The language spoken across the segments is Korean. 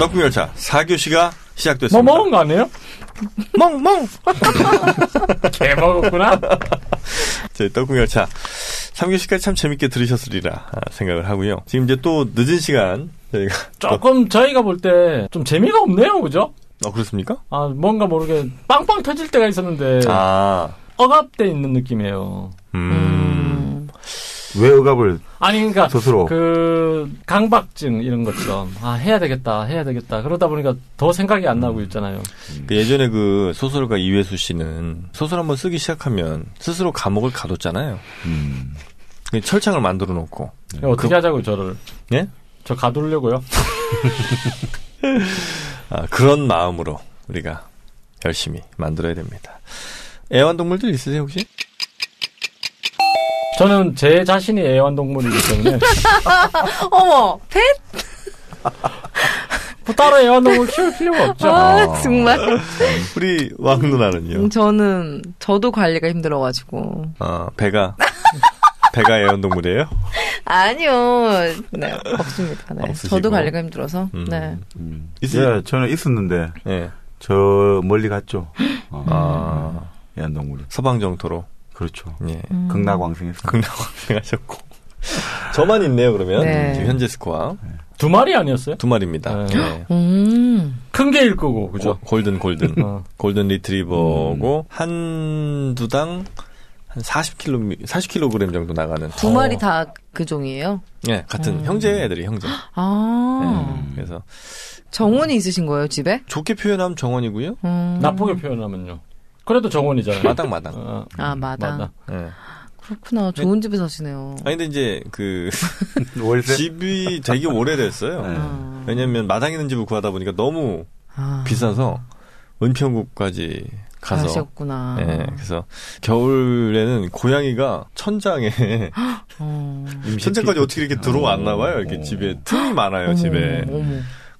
떡국열차 4교시가 시작됐습니다. 뭐 먹은 거 아니에요? 멍멍. 개 먹었구나. 저희 떡국열차 3교시까지 참 재밌게 들으셨으리라 생각을 하고요. 지금 이제 또 늦은 시간 저희가 조금 저희가 볼 때 좀 재미가 없네요, 그죠? 그렇습니까? 뭔가 모르게 빵빵 터질 때가 있었는데 억압돼 있는 느낌이에요. 왜 억압을? 아니 그러니까 스스로 그 강박증 이런 것처럼 해야 되겠다 그러다 보니까 더 생각이 안 나고 있잖아요. 그 예전에 그 소설가 이회수 씨는 소설 한번 쓰기 시작하면 스스로 감옥을 가뒀잖아요. 철창을 만들어 놓고 어떻게 하자고 저를? 예? 저 가두려고요? 그런 마음으로 우리가 열심히 만들어야 됩니다. 애완동물들 있으세요 혹시? 저는 제 자신이 애완동물이기 때문에. 어머, 펫? 뭐 따로 애완동물 키울 필요가 없죠. 정말. 우리 왕 누나는요? 저도 관리가 힘들어가지고. 배가 애완동물이에요? 아니요. 네, 없습니다. 네. 없으시고. 저도 관리가 힘들어서. 네. 예, 저는 있었는데, 네. 저 멀리 갔죠. 애완동물이. 서방정토로. 그렇죠. 예. 극락왕생했어요. 극락왕생하셨고. 저만 있네요, 그러면. 네. 지금 현재 스코어. 2마리 아니었어요? 2마리입니다. 네. 큰 게일 거고, 그죠? 골든. 골든 리트리버고, 한 두당 한 40kg 정도 나가는. 2마리 다 그 종이에요? 네, 같은 형제 애들이 형제. 네, 그래서. 정원이 있으신 거예요, 집에? 좋게 표현하면 정원이고요. 나쁘게 표현하면요. 그래도 정원이잖아요. 마당. 마당. 네. 그렇구나. 좋은 집에 사시네요. 근데 이제 월세? 집이 되게 오래됐어요. 왜냐면 마당 있는 집을 구하다 보니까 너무 비싸서 은평구까지 가서. 가셨구나. 네, 그래서 겨울에는 고양이가 천장에 천장까지 어떻게 이렇게 들어왔나 봐요. 이렇게 집에 틈이 많아요, 집에.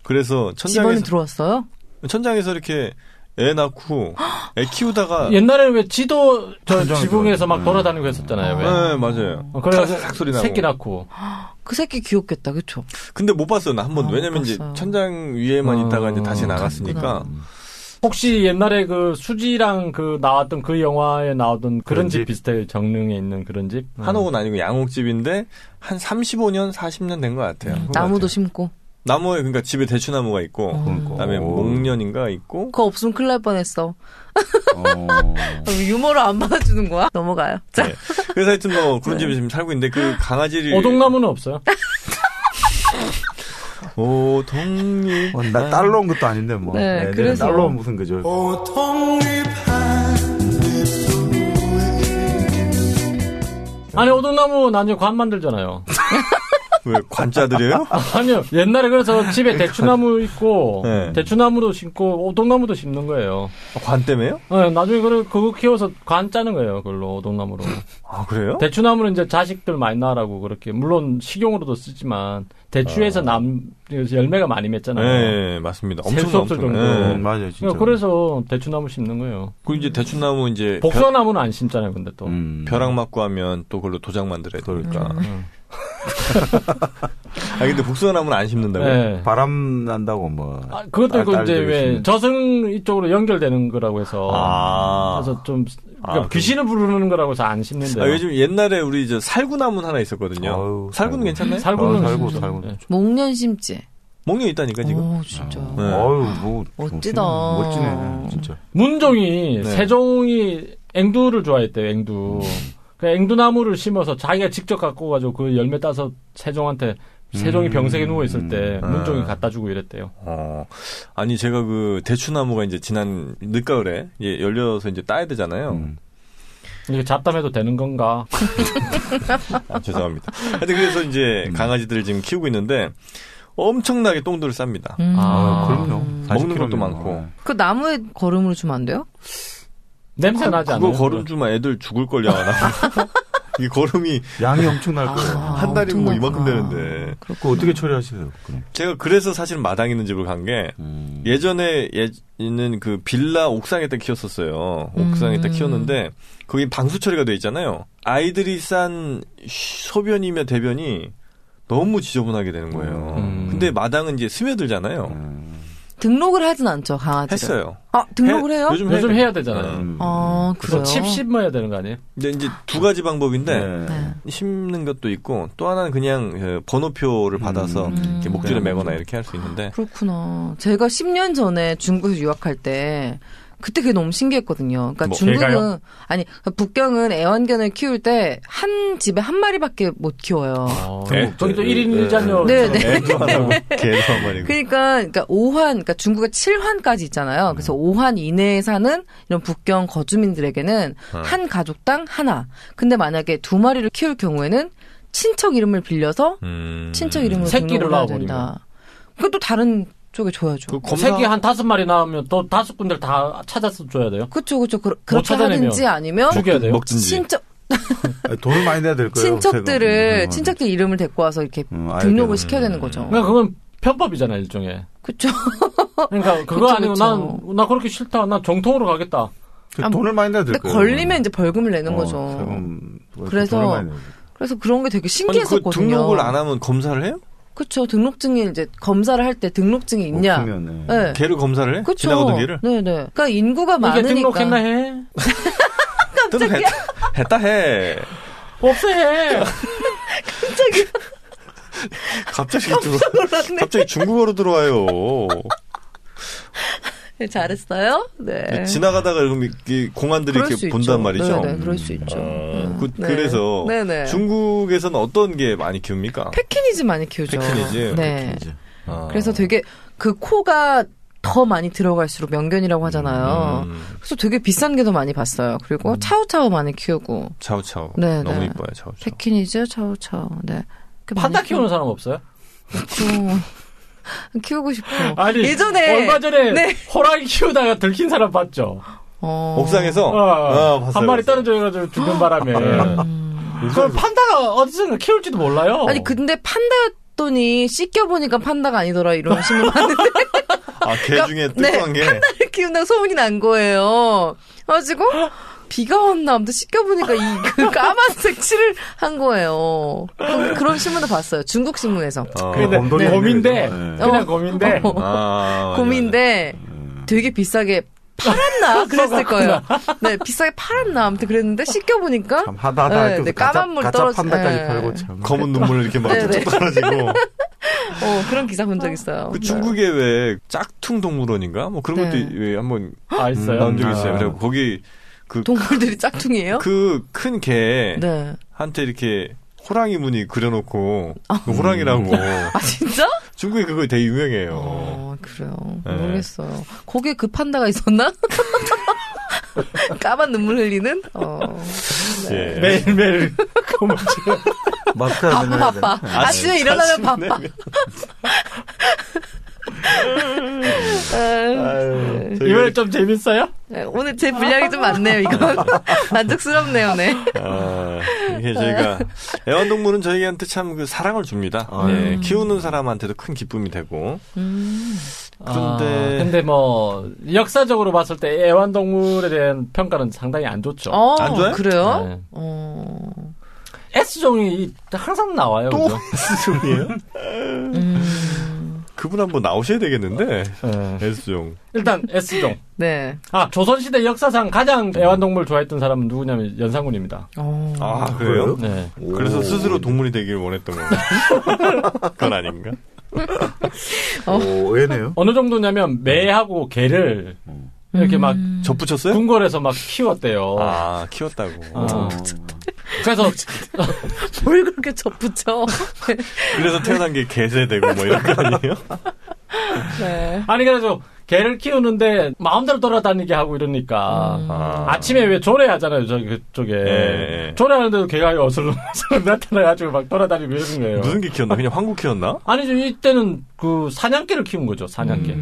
그래서 집안에 들어왔어요? 천장에서 이렇게 애 낳고 애 키우다가 옛날에 왜 지도 지붕에서 막 돌아다니고 했었잖아요. 왜? 네, 맞아요. 그래서 탁 소리 나고 새끼 낳고. 그 새끼 귀엽겠다, 그쵸? 근데 못 봤어요, 나 한 번도. 왜냐면 못 이제 봤어요. 천장 위에만 있다가 이제 다시 나갔으니까. 혹시 옛날에 그 수지랑 나왔던 그 영화에 나오던 그런 집 집? 비슷해요? 정릉에 있는 그런 집? 한옥은 아니고 양옥집인데 한 35년, 40년 된 것 같아요. 나무도 심고. 나무에 그러니까 집에 대추나무가 있고 그다음에 목련인가 있고. 그거 없으면 큰일 날 뻔했어. 유머를 안 받아주는 거야? 넘어가요. 자. 네. 그래서 하여튼 뭐 그런 집에 지금 살고 있는데 그 강아지를 오동나무는 없어요? 오동잎. 나 딸로 온 것도 아닌데 뭐. 네, 그래서 딸로 온 무슨 그죠. 아니 오동나무 나중에 관 만들잖아요. 왜 관자들이에요? 아니요. 옛날에 그래서 집에 대추나무 있고 네. 대추나무도 심고 오동나무도 심는 거예요. 관 때문에요? 네, 나중에 그거 키워서 관 짜는 거예요. 그걸로 오동나무로. 아 그래요? 대추나무는 이제 자식들 많이 낳으라고 그렇게 물론 식용으로도 쓰지만 대추에서 열매가 많이 맺잖아요. 네, 맞습니다. 셀 수 없을 정도. 네. 맞아요, 진짜. 그래서 대추나무 심는 거예요. 그리고 이제 대추나무 이제 복숭아나무는 안 심잖아요, 근데 또. 벼락 맞고 하면 또 그걸로 도장 만들어야 되니까. 근데 복숭아나무는 안 심는다고요? 네. 바람 난다고 뭐. 그것도 있고 이제 왜 저승 이쪽으로 연결되는 거라고 해서. 그래서 좀 그러니까 귀신을 부르는 거라고 해서 안 심는데요. 요즘 옛날에 우리 살구나무 하나 있었거든요. 살구는 괜찮나요? 살구. 네. 목련 심지. 목련 있다니까 지금. 오, 진짜. 네. 뭐 멋지다. 멋지네, 진짜. 문종이 네. 세종이 앵두를 좋아했대요. 앵두. 그 앵두나무를 심어서 자기가 직접 갖고 가지고 그 열매 따서 세종이 병석에 누워 있을 때 문종이 갖다 주고 이랬대요. 아니 제가 그 대추나무가 이제 지난 늦가을에 열려서 이제 따야 되잖아요. 이게 잡담해도 되는 건가? 죄송합니다. 하여튼 그래서 이제 강아지들을 지금 키우고 있는데 엄청나게 똥들을 쌉니다. 그럼요. 먹는 것도 많고. 그 나무에 거름을 주면 안 돼요? 냄새 나지 않아요? 그거 거름 주면 애들 죽을 걸요. 이 거름이 양이 엄청 날 거예요. 한 달이면 뭐 이만큼 되는데. 그거 어떻게 처리하세요? 그럼? 제가 그래서 사실 마당 있는 집을 간 게 예전에 있는 그 빌라 옥상에다 키웠었어요. 옥상에다 키웠는데 거기 방수 처리가 돼 있잖아요. 아이들이 싼 소변이며 대변이 너무 지저분하게 되는 거예요. 근데 마당은 이제 스며들잖아요. 등록을 하진 않죠, 강아지를. 했어요. 아, 등록을 해요? 요즘 해야 되잖아요. 아, 그래요? 칩 심어야 되는 거 아니에요? 근데 이제 두 가지 방법인데 네. 심는 것도 있고 또 하나는 그냥 그 번호표를 받아서 이렇게 목줄에 매거나 이렇게 할 수 있는데 그렇구나. 제가 10년 전에 중국에서 유학할 때 그때 그게 너무 신기했거든요. 그러니까 뭐, 중국은 개가요? 아니 북경은 애완견을 키울 때 한 집에 한 마리밖에 못 키워요. 저기도 1인 1잔여. 네, 네. 애도 하나고 개도 한 마리고. 그러니까 5환, 그러니까 중국에 7환까지 있잖아요. 그래서 5환 이내에 사는 이런 북경 거주민들에게는 한 가족당 하나. 근데 만약에 두 마리를 키울 경우에는 친척 이름을 빌려서 친척 이름으로 새끼를 등록을 해야 낳아버리면. 된다. 그것도 다른 쪽에 줘야죠. 새끼 한 5마리 나오면 또 5군데를 다 찾아서 줘야 돼요. 그쵸. 그렇게 찾아내면 하든지 아니면 죽여야 돼요. 먹든지. 친척 돈을 많이 내야 될 거예요. 친척들 이름을 데리고 와서 이렇게 등록을 시켜야 되는 거죠. 그러니까 그건 편법이잖아요, 일종의. 그쵸. 그러니까 그거 그쵸, 아니고 그쵸. 나 그렇게 싫다. 나 정통으로 가겠다. 돈을 많이 내야 될 근데 거예요. 걸리면 이제 벌금을 내는 거죠. 그래서 돈을 많이 내야 돼. 그래서 그런 게 되게 아니, 그 신기했었거든요. 등록을 안 하면 검사를 해요? 그쵸. 등록증이 이제 검사를 할 때 등록증이 있냐. 없으면, 네. 개를 검사를 해? 그쵸. 지나가던 개를? 네네. 그러니까 인구가 이게 많으니까. 등록했나 해? 했다 해. 없애 해. 갑자기 중국어로 들어와요. 네, 잘했어요. 네. 지나가다가 이 공안들이 그럴 수 이렇게 있죠. 본단 말이죠. 네네, 그럴 수 있죠. 네. 그래서 네네. 중국에서는 어떤 게 많이 키웁니까? 패키니즈 많이 키우죠. 패키니즈? 네. 아. 그래서 되게 그 코가 더 많이 들어갈수록 명견이라고 하잖아요. 그래서 되게 비싼 게 더 많이 봤어요. 그리고 차우차우 많이 키우고. 차우차우. 네, 너무 네. 이뻐요, 차우차우. 패키니즈, 차우차우. 네. 판다 키우는 사람 없어요? 키우고 싶어. 아니, 예전에 얼마 전에 네. 호랑이 키우다가 들킨 사람 봤죠? 옥상에서? 봤어요, 한 마리 봤어요. 떨어져가지고 죽는 바람에. 그럼 판다가 어디선가 키울지도 몰라요. 아니 근데 판다였더니 씻겨보니까 판다가 아니더라 이런 신문 봤는데. 아, 개 중에 뚱뚱한 게? 판다를 키운다고 소문이 난 거예요. 그래가지고 비가 왔나 아무튼 씻겨보니까 그 까만색 칠을 한 거예요. 그런 신문을 봤어요. 중국 신문에서. 근데 곰돌이 곰인데 네. 그냥 곰인데 곰인데 되게 비싸게 팔았나 그랬을 거예요. 네, 비싸게 팔았나 아무튼 그랬는데 씻겨보니까 참 하다 네, 까만 물 가짜 떨어지- 판다까지 네. 팔고 참. 검은 눈물 이렇게 막 네, 네. 뚝뚝 떨어지고. 그런 기사 본 적 있어요. 그 중국에 왜 짝퉁 동물원인가? 뭐 그런 네. 것도 왜 한번 있어요. 나온 적이 있어요. 아. 그리고 거기 동물들이 짝퉁이에요? 그 큰 개한테 네. 이렇게 호랑이 무늬 그려놓고 그 호랑이라고. 아 진짜? 중국에 그거 되게 유명해요. 그래요. 네. 모르겠어요. 거기에 그 판다가 있었나? 까만 눈물 흘리는? 예. 매일매일 곰을 바빠. 아침에 일어나면 바빠. 이번에 좀 재밌어요? 네, 오늘 제 분량이 좀 많네요, 이건. 만족스럽네요, 네. 이게 저희가 애완동물은 저희한테 참 그 사랑을 줍니다. 예, 키우는 사람한테도 큰 기쁨이 되고. 그런데 근데 뭐 역사적으로 봤을 때 애완동물에 대한 평가는 상당히 안 좋죠. 안 좋아요? 그래요? 네. S종이 항상 나와요. 또 그죠? S종이에요? 그분 한번 나오셔야 되겠는데. 네. S종. 일단 S종. 네. 조선시대 역사상 가장 애완동물 좋아했던 사람은 누구냐면 연산군입니다. 아, 그래요? 네. 그래서 스스로 동물이 되길 원했던 건가? 그건 아닌가? 왜네요? 어느 정도냐면 매하고 개를 이렇게 막 접붙였어요? 궁궐에서 막 키웠대요. 아, 키웠다고. 그래서 뭘 그렇게 접붙여? 그래서 태어난 게 개세되고 뭐 이런 거 아니에요? 네. 아니 그래서 개를 키우는데 마음대로 돌아다니게 하고 이러니까 아침에 왜 조례하잖아요. 그쪽에 예. 조례하는데도 개가 어슬렁어슬렁 나타나가지고 막 돌아다니고 이러는 거예요. 무슨 개 키웠나? 그냥 황구 키웠나? 아니죠. 이때는 그 사냥개를 키운 거죠. 사냥개.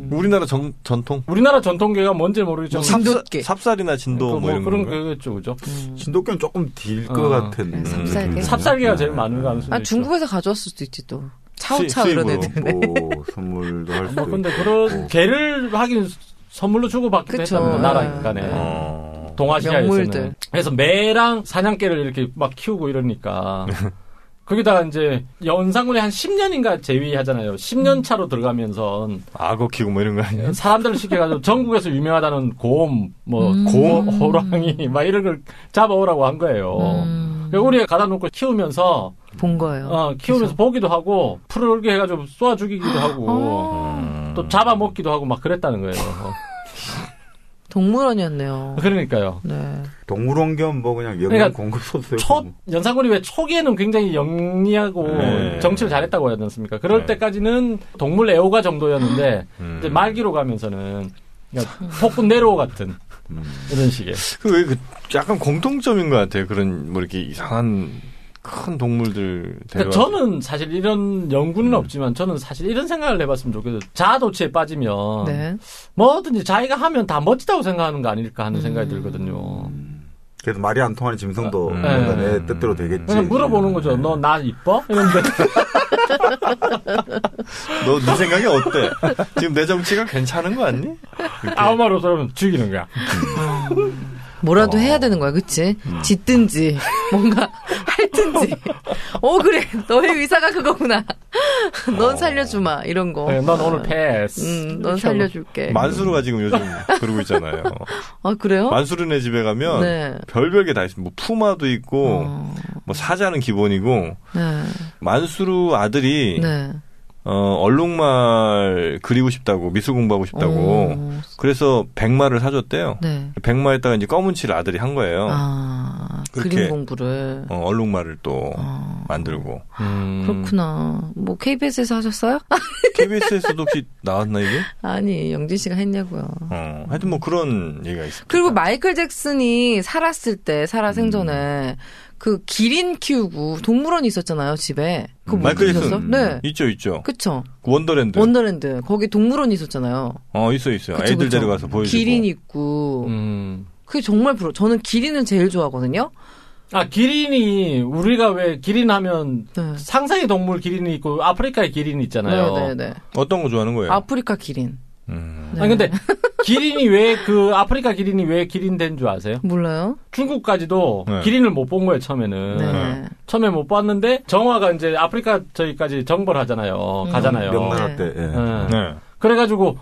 우리나라 전통? 우리나라 전통개가 뭔지 모르겠지만 진돗개. 삽살이나 진도 뭐 이런 그런 거. 거겠죠, 그죠? 진돗개는 조금 딜 것 같은. 삽살개. 삽살개가 제일 많은 가능성이 있죠. 중국에서 가져왔을 수도 있지, 또. 차우차우 수입으로. 이런 애들. 뭐 선물도 할 수도 근데 있고. 그런 개를 하긴 선물로 주고 받기도 그쵸. 했다는 나라 간에. 동아시아에서는. 명물들. 그래서 매랑 사냥개를 이렇게 막 키우고 이러니까 거기다가 이제 연산군에 한 10년인가 재위하잖아요. 10년 차로 들어가면서 악어 키우고 뭐 이런 거 아니에요? 사람들을 시켜가지고 전국에서 유명하다는 곰, 호랑이 막 이런 걸 잡아오라고 한 거예요. 그러니까 우리가 가다 놓고 키우면서 본 거예요. 키우면서 보기도 하고 풀을게 해가지고 쏘아 죽이기도 하고 또 잡아먹기도 하고 막 그랬다는 거예요. 동물원이었네요. 그러니까요. 네. 동물원 겸 뭐 그냥 영양 그러니까 공급 소스. 연산군이 왜 초기에는 굉장히 영리하고 네. 정치를 잘했다고 하지 않습니까? 그럴 네. 때까지는 동물 애호가 정도였는데 이제 말기로 가면서는 그냥 폭군 네로 같은 이런 식의. 그 약간 공통점인 것 같아요. 그런 뭐 이렇게 이상한 큰 동물들 데려와. 그러니까 저는 사실 이런 연구는 없지만 저는 사실 이런 생각을 해봤으면 좋겠어요. 자아도취에 빠지면 네. 뭐든지 자기가 하면 다 멋지다고 생각하는 거 아닐까 하는 생각이 들거든요. 그래서 말이 안 통하는 짐승도 네. 뭔가 내 뜻대로 되겠지. 그냥 물어보는 거죠. 너 나 이뻐? 이런데 너 네 생각이 어때? 지금 내 정치가 괜찮은 거 같니? 아무 말 없으면 죽이는 거야. 뭐라도 해야 되는 거야, 그치? 짓든지, 뭔가, 할든지. 그래. 너의 의사가 그거구나. 넌 살려주마. 이런 거. 네, 넌 오늘 패스. 넌 살려줄게. 만수르가 지금 요즘 그러고 있잖아요. 아, 그래요? 만수르네 집에 가면 네. 별별 게 다 있어요. 뭐 푸마도 있고, 뭐 사자는 기본이고, 네. 만수르 아들이 네. 얼룩말 그리고 싶다고, 미술 공부하고 싶다고. 그래서 백마를 사줬대요. 네. 백마에다가 이제 검은 칠을 아들이 한 거예요. 그렇게, 그림 공부를. 얼룩말을 또 만들고. 그렇구나. 뭐, KBS에서 하셨어요? KBS에서도 혹시 나왔나, 이게? 아니, 영진 씨가 했냐고요. 하여튼 뭐 그런 얘기가 있습니다. 그리고 마이클 잭슨이 살았을 때, 살아생전에, 그 기린 키우고 동물원이 있었잖아요, 집에. 그거 못 마이클 보셨어? 잭슨. 네. 있죠. 그쵸. 원더랜드. 원더랜드. 거기 동물원이 있었잖아요. 있어요. 그쵸, 애들 그쵸. 데려가서 보여주고. 기린 있고. 그게 정말 부러워. 저는 기린은 제일 좋아하거든요. 기린이, 우리가 왜 기린 하면 네. 상상의 동물 기린이 있고 아프리카의 기린이 있잖아요. 네네네. 어떤 거 좋아하는 거예요? 아프리카 기린. 네. 아니, 근데 기린이 아프리카 기린이 왜 기린 된 줄 아세요? 몰라요? 중국까지도 네. 기린을 못 본 거예요, 처음에는. 네. 처음에 못 봤는데 정화가 이제 아프리카 저기까지 정벌 하잖아요. 가잖아요. 명나라 네. 때. 예. 네. 그래가지고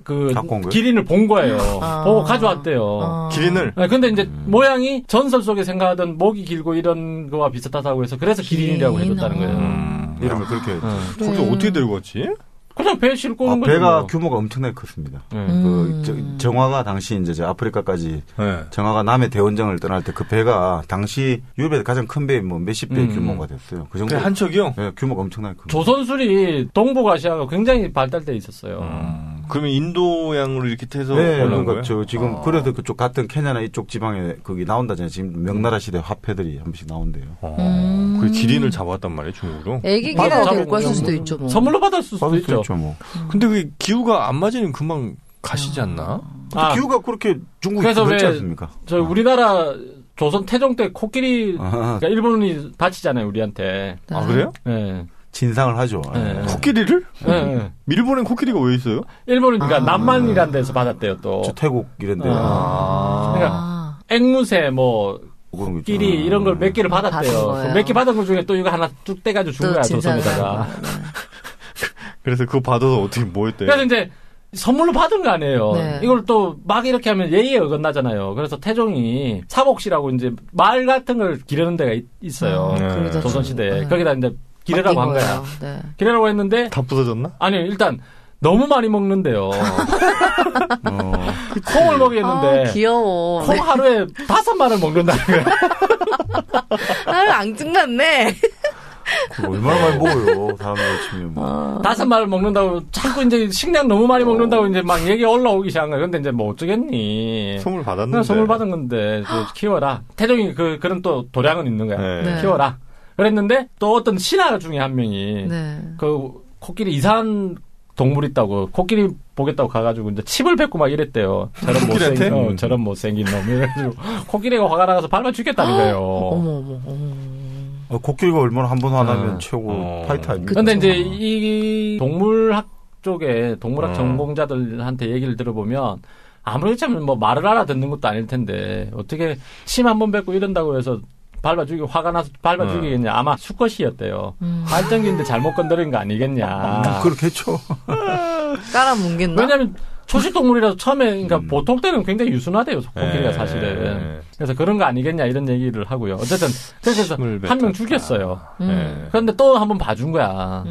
갖고 온 거예요? 기린을 본 거예요. 보고 가져왔대요. 기린을? 네, 근데 이제 모양이 전설 속에 생각하던 목이 길고 이런 거와 비슷하다고 해서 그래서 기린이라고 해줬다는 거예요. 이름을 그렇게 했죠. 거기서 어떻게 데리고 갔지? 그냥 배에 싣고 오는 거죠. 배가 뭐. 규모가 엄청나게 컸습니다. 네. 정화가 당시 이제 아프리카까지 네. 정화가 남해 대원정을 떠날 때 그 배가 당시 유럽에서 가장 큰 배 뭐 몇십 배 규모가 됐어요. 그 정도. 한 척이요? 네, 규모가 엄청나게 큽니다. 조선술이 동북아시아가 굉장히 발달돼 있었어요. 그러면 인도양으로 이렇게 해서 네, 올라온 그러니까 거예요? 지금 그래서 그쪽 같은 케냐나 이쪽 지방에 거기 나온다잖아요. 지금 명나라 시대 화폐들이 한 번씩 나온대요. 그 기린을 잡아왔단 말이에요, 중국으로? 애기기를 맞아, 데리고 갔을 뭐, 수도 있죠, 뭐. 선물로 받을 수도 받을 있죠. 수 있죠, 뭐. 근데 그 기후가 안 맞으면 금방 가시지 않나? 기후가 그렇게 중국이 그래서 그렇지 왜 않습니까? 저 우리나라 조선 태종 때 코끼리 아하. 그러니까 일본이 바치잖아요, 우리한테. 아, 그래요? 네. 진상을 하죠. 네. 코끼리를? 네. 일본엔 코끼리가 왜 있어요? 일본은 그러니까 남만이라는 데서 받았대요, 또. 저 태국 이런데 그러니까 앵무새 뭐 그런 거 끼리 있잖아요. 이런 걸 몇 개를 받은 받았대요. 거예요. 몇 개 받은 것 중에 또 이거 하나 쭉 떼가지고 준 또 거야, 진상을 조선에다가. 하고. 네. 그래서 그거 받아서 어떻게 뭐 했대요? 그래서 이제 선물로 받은 거 아니에요. 네. 이걸 또 막 이렇게 하면 예의에 어긋나잖아요. 그래서 태종이 사복시라고 이제 말 같은 걸 기르는 데가 있어요. 그러다 조선시대에. 네. 거기다 이제 기르라고 한 거야. 네. 기르라고 했는데, 다 부서졌나? 아니, 일단 너무 많이 먹는데요. 콩을 먹이는데. 귀여워. 콩 하루에 5마리를 먹는다는 거야. 아유, 앙증났네. 그거 얼마나 많이 먹어요. 사람들 치면 뭐. 5마리를 먹는다고 자꾸 이제 식량 너무 많이 먹는다고 이제 막 얘기 올라오기 시작한 거야. 근데 이제 뭐 어쩌겠니. 선물 받았는데. 그냥 선물 받은 건데, 키워라. 태종이 그런 또 도량은 있는 거야. 네. 키워라. 그랬는데 또 어떤 신하 중에 한 명이 네. 그 코끼리 이상한 동물 있다고 코끼리 보겠다고 가가지고 이제 칩을 뱉고 막 이랬대요. 저런 못생긴 놈. 이래가지고 코끼리가 화가 나가서 밟아 죽겠다는 거예요. 어머. 코끼리가 얼마나 한 번 화나면 최고 파이터 아닙니까? 근데 이제 이 동물학 쪽에 동물학 전공자들한테 얘기를 들어보면 아무리 참 뭐 말을 알아듣는 것도 아닐 텐데 어떻게 침 한 번 뱉고 이런다고 해서 밟아 죽이고 화가 나서 밟아 죽이겠냐. 아마 수컷이었대요. 발전기인데 잘못 건드린 거 아니겠냐. 그렇겠죠. 깔아뭉겠나? 왜냐하면 초식동물이라서 처음에 그러니까 보통 때는 굉장히 유순하대요. 코끼리가 사실은. 그래서 그런 거 아니겠냐 이런 얘기를 하고요. 어쨌든 그래서 한 명 죽였어요. 그런데 또 한 번 봐준 거야.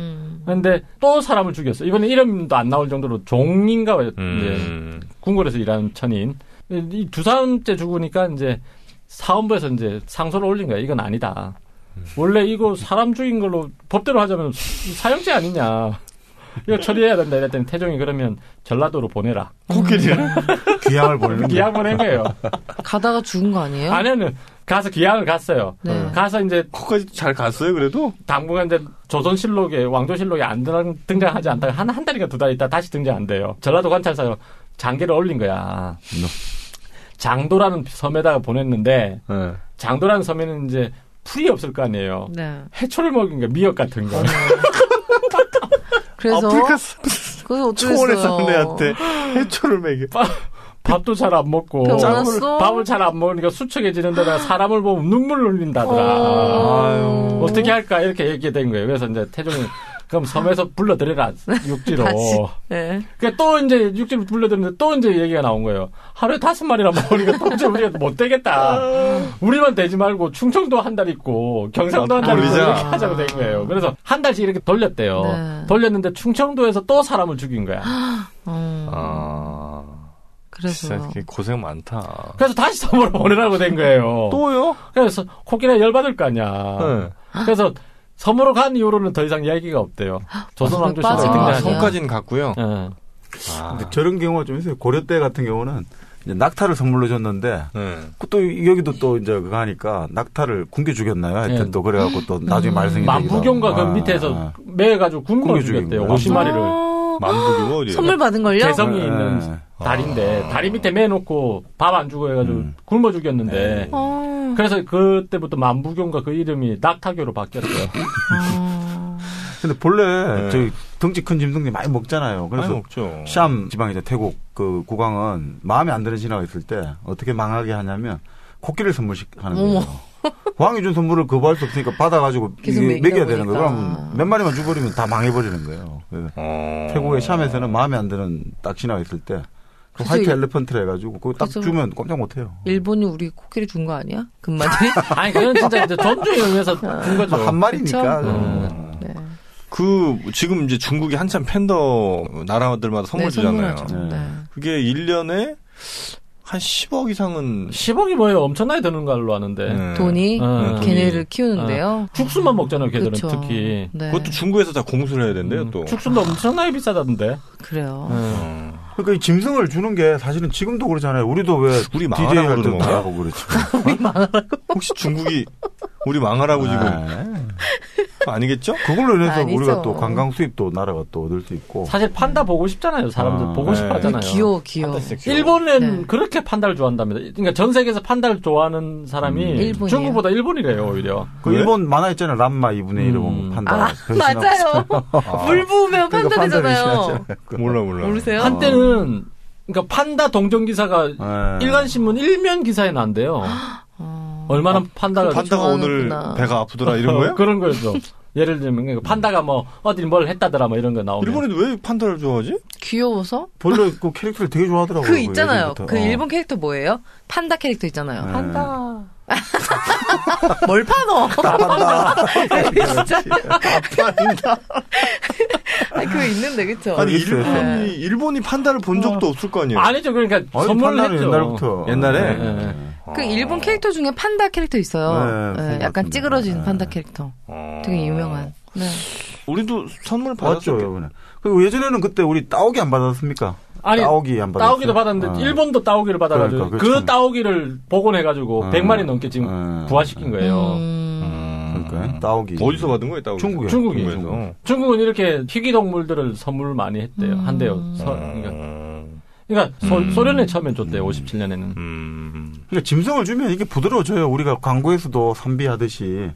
그런데 또 사람을 죽였어. 이번에 이름도 안 나올 정도로 종인가 이제 궁궐에서 일하는 천인. 이 두 사람째 죽으니까 이제 사헌부에서 이제 상소를 올린 거야. 이건 아니다. 원래 이거 사람 죽인 걸로 법대로 하자면 사형죄 아니냐. 이거 처리해야 된다 이랬더니 태종이 그러면 전라도로 보내라. 코끼리를 귀향을 보내는 귀향 보낸 거예요. 가다가 죽은 거 아니에요? 아니는 가서 귀향을 갔어요. 네. 가서 이제 거기까지 잘 갔어요. 그래도 당분간 이제 조선실록에 왕조실록에 안 등장하지 않다가 한 달인가 두 달 있다 다시 등장한대요. 전라도 관찰사가 장계를 올린 거야. 장도라는 섬에다가 보냈는데 장도라는 섬에는 이제 풀이 없을 거 아니에요. 네. 해초를 먹인 거 미역 같은 거. 그래서 아프리카 초원에 사는 애한테 해초를 먹여. 밥도 잘 안 먹고 밥을 잘 안 먹으니까 수척해지는 데다가 사람을 보면 눈물을 흘린다더라. 어떻게 할까 이렇게 얘기된 거예요. 그래서 이제 태종이 그럼 섬에서 불러들여라 육지로. 네. 그러니까 또 이제 육지로 불러들였는데 또 이제 얘기가 나온 거예요. 하루에 5마리나 먹으니까 도저히 우리가 못 되겠다. 우리만 되지 말고 충청도 한 달 있고 경상도 한 달 있고 이렇게 하자고 된 거예요. 그래서 한 달씩 이렇게 돌렸대요. 네. 돌렸는데 충청도에서 또 사람을 죽인 거야. 그래서 고생 많다. 그래서 다시 섬으로 보내라고 된 거예요. 또요? 그래서 코끼리가 열받을 거 아니야. 네. 그래서 섬으로 간 이후로는 더 이상 이야기가 없대요. 조선 왕조실록에 등장하지. 섬까지는 갔고요. 네. 근데 저런 경우가 좀 있어요. 고려 때 같은 경우는 이제 낙타를 선물로 줬는데 또 여기도 또 이제 그거 하니까 낙타를 굶겨 죽였나요? 하여튼 또 그래갖고 또 나중에 말썽이 만부경과 그 밑에서 매가지고 굶겨 죽였대요. 50마리를. 만부경 어디요? 선물 받은 걸요? 개성이 있는 달인데 다리 밑에 매놓고 밥 안 주고 해가지고 굶어 죽였는데 그래서 그때부터 만부경과 그 이름이 낙타교로 바뀌었어요. 근데 본래 저희 덩치 큰 짐승들이 많이 먹잖아요. 그래서 많이 먹죠. 샴 지방이죠. 태국 그 국왕은 마음에 안 드는 신하가 있을 때 어떻게 망하게 하냐면 코끼리를 선물하는 거예요. 왕이 준 선물을 거부할 수 없으니까 받아가지고 이게 먹여야 되는 거예요. 그럼 몇 마리만 주버리면 다 망해버리는 거예요. 그래서 태국의 샴에서는 마음에 안 드는 딱 신하가 있을 때 그 화이트 엘리펀트를 해가지고 그거 딱 주면 꼼짝 못해요. 일본이 우리 코끼리 준 거 아니야? 금마들이? 아니 그건 진짜 이제 존중의 의미에서 준 거죠. 한 마리니까. 네. 그 지금 이제 중국이 한참 팬더 나라들마다 선물 주잖아요. 네. 그게 1년에 한 10억 이상은 10억이 뭐예요? 엄청나게 드는 걸로 아는데. 돈이 걔네를 키우는데요. 죽순만 먹잖아요. 걔들은 그쵸. 특히. 네. 그것도 중국에서 다 공수를 해야 된대요. 또 죽순도 엄청나게 비싸다던데. 그래요. 그러니까 이 짐승을 주는 게 사실은 지금도 그러잖아요. 우리도 왜 우리 DJ 망하라고 할 그러는 때도 건가? 하고 그렇지. 우리 망하라고. 혹시 중국이 우리 망하라고 지금 아니겠죠? 그걸로 인해서 아니죠. 우리가 또 관광 수입도 나라가 또 얻을 수 있고. 사실 판다 보고 싶잖아요. 사람들 보고 싶어 하잖아요. 귀여워. 일본은 네. 그렇게 판다를 좋아한답니다. 그러니까 전 세계에서 판다를 좋아하는 사람이 일본이에요. 중국보다 일본이래요, 오히려. 그 일본 만화 있잖아요. 람마 2분의 1을 판다. 맞아요. 물 부으면 판다 그러니까 되잖아요. 몰라. 모르세요? 한때는 그러니까 판다 동정 기사가 일간신문 일면 기사에 난대요. 얼마나 판다가 오늘 좋아하는구나. 배가 아프더라 이런 거예요? 그런 거죠. 예를 들면 판다가 뭐 어디 뭘 했다더라 뭐 이런 거 나오면. 일본에도 왜 판다를 좋아하지? 귀여워서? 본래 그 캐릭터를 되게 좋아하더라고요. 그 있잖아요. 예전부터. 그 일본 캐릭터 뭐예요? 판다 캐릭터 있잖아요. 판다. 뭘 파노? 판다. 진짜. 판다. 아니, 그거 있는데, 그쵸? 아니 있어요. 일본이 판다를 본 적도 없을 거 아니에요? 아니죠. 그러니까 선물을 판다는 했죠. 옛날부터. 옛날에? 네. 그 일본 캐릭터 중에 판다 캐릭터 있어요. 네, 네, 그거 약간 같은데. 찌그러진 판다 캐릭터. 되게 유명한. 네. 우리도 선물 받았죠, 받았죠. 이번에. 그리고 예전에는 그때 우리 따오기 안 받았습니까? 아니, 따오기 안 받았어요. 따오기도 받았는데 일본도 따오기를 받아가지고 그러니까, 그 참. 따오기를 복원해가지고 100마리 넘게 지금 부화시킨 거예요. 그러니까 따오기. 어디서 받은 거예요? 따오기? 중국이요. 중국에서. 중국은 이렇게 희귀 동물들을 선물 많이 했대요. 한대요. 그러니까 소련에 처음에 줬대요. 57년에는. 그러니까 짐승을 주면 이게 부드러워져요. 우리가 광고에서도 선비하듯이